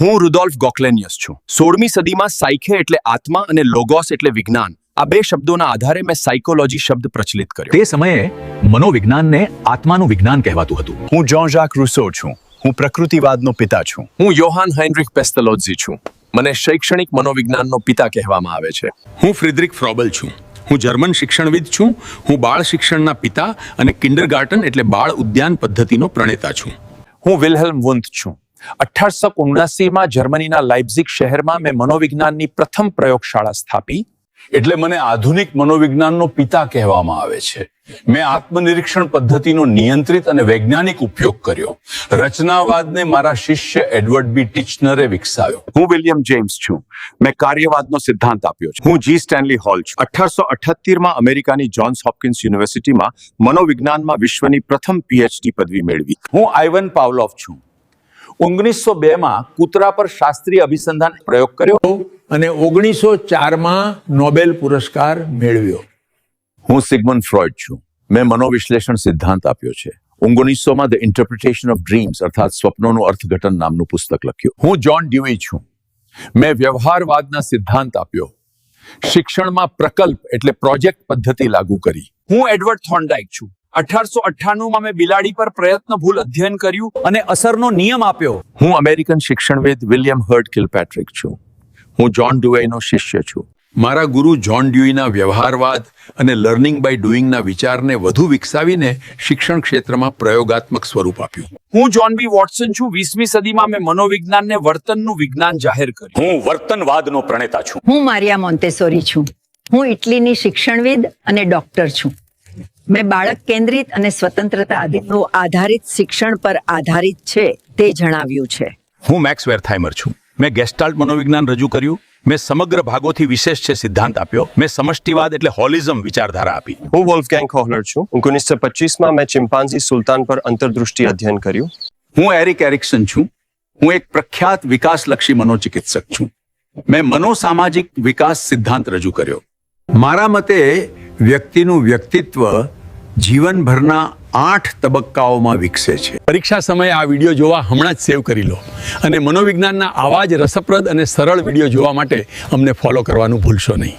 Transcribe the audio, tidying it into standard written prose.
હું રુડોલ્ફ ગોકલેનિયસ છું. 16મી સદીમાં સાયકે એટલે આત્મા અને લોગોસ એટલે વિજ્ઞાન, આ બે શબ્દોના આધારે મેં સાયકોલોજી શબ્દ પ્રચલિત કર્યો. તે સમયે મનોવિજ્ઞાનને આત્માનું વિજ્ઞાન કહેવાતું હતું. હું જ્યાં જાક રૂસો છું. હું પ્રકૃતિવાદનો પિતા છું. હું યોહાન હેનરિક પેસ્ટલોઝી છું. મને શૈક્ષણિક મનોવિજ્ઞાનનો પિતા કહેવામાં આવે છે. હું ફ્રિડરિક ફ્રોબલ છું. હું જર્મન શિક્ષણવિદ છું. હું બાળ શિક્ષણના પિતા અને કિન્ડરગાર્ટન એટલે બાળ ઉદ્યાન પદ્ધતિનો પ્રણેતા છું. હું વિલ્હેલ્મ વુન્થ છું. 1879માં જર્મનીના લાઇપ્ઝિગ શહેરમાં મેં મનોવિજ્ઞાનની પ્રથમ પ્રયોગશાળા સ્થાપી. એટલે મને આધુનિક મનોવિજ્ઞાનનો પિતા કહેવામાં આવે છે. મેં આત્મનિરીક્ષણ પદ્ધતિનો નિયંત્રિત અને વૈજ્ઞાનિક ઉપયોગ કર્યો. રચનાવાદને મારા શિષ્ય એડવર્ડ બી ટિચનરે વિકસાવ્યો. હું વિલિયમ જેમ્સ છું. મેં કાર્યવાદનો સિદ્ધાંત આપ્યો છે. હું જી સ્ટેનલી હોલ છું. 1878માં અમેરિકાની જોન્સ હોપકિન્સ યુનિવર્સિટીમાં મનોવિજ્ઞાનમાં વિશ્વની પ્રથમ પીએચડી પદવી મેળવી. હું આઇવન પાવલોવ છું. 1902માં કૂતરા પર શાસ્ત્રીય અભિસંધાન પ્રયોગ કર્યો અને 1904માં નોબેલ પુરસ્કાર મેળવ્યો. હું સિગમન્ડ ફ્રોઇડ છું. મેં મનોવિશ્લેષણ સિદ્ધાંત આપ્યો છે. 1900માં ધ ઇન્ટરપ્રિટેશન ઓફ ડ્રીમ્સ અર્થાત સ્વપ્નોનું અર્થઘટન નામનું પુસ્તક લખ્યું. હું જ્હોન ડ્યુઈ છું. મેં વ્યવહારવાદના સિદ્ધાંત આપ્યો. શિક્ષણમાં પ્રકલ્પ એટલે પ્રોજેક્ટ પદ્ધતિ લાગુ કરી. હું એડવર્ડ થોર્નડાઇક છું. 1898માં મેં બિલાડી પર પ્રયત્નભૂલ અધ્યયન કર્યું અને અસરનો નિયમ આપ્યો. હું અમેરિકન શિક્ષણવિદ વિલિયમ હર્ડ કિલપેટ્રિક છું. હું જ્હોન ડ્યુઈનો શિષ્ય છું. મારા ગુરુ જ્હોન ડ્યુઈના વ્યવહારવાદ અને લર્નિંગ બાય ડુઈંગના વિચારને વધુ વિકસાવીને શિક્ષણ ક્ષેત્રમાં પ્રયોગાત્મક સ્વરૂપ આપ્યું. હું જ્હોન બી વોટસન છું. 20મી સદીમાં મેં મનોવિજ્ઞાનને વર્તનનું વિજ્ઞાન જાહેર કર્યું. હું વર્તનવાદનો પ્રણેતા છું. હું મારિયા મોન્ટેસોરી છું. હું ઇટલીની શિક્ષણવિદ અને ડોક્ટર છું. મેં બાળક કેન્દ્રિત અને સ્વતંત્રતા આધારિત શિક્ષણ પર આધારિત છે તે જણાવ્યું છે. હું મેક્સ વેરથાઇમર છું. મેં ગેસ્ટાલ્ટ મનોવિજ્ઞાન રજૂ કર્યું. મેં સમગ્ર ભાગોથી વિશેષ છે સિદ્ધાંત આપ્યો. મેં સમષ્ટિવાદ એટલે હોલિઝમ વિચારધારા આપી. હું વોલ્ફગેંગ કોહલર છું. 1925માં મેં ચિમ્પાન્ઝી સુલતાન પર અંતર્દૃષ્ટિ અધ્યયન કર્યું. હું એરિક એરિક્સન છું. હું એક પ્રખ્યાત વિકાસલક્ષી મનોચિકિત્સક છું. મેં મનોસામાજિક વિકાસ સિદ્ધાંત રજૂ કર્યો. મારા મતે વ્યક્તિનું વ્યક્તિત્વ જીવનભરના 8 તબક્કાઓમાં વિકસે છે. પરીક્ષા સમયે આ વિડીયો જોવા હમણાં જ સેવ કરી લો અને મનોવિજ્ઞાનના આવા જ રસપ્રદ અને સરળ વિડીયો જોવા માટે અમને ફોલો કરવાનું ભૂલશો નહીં.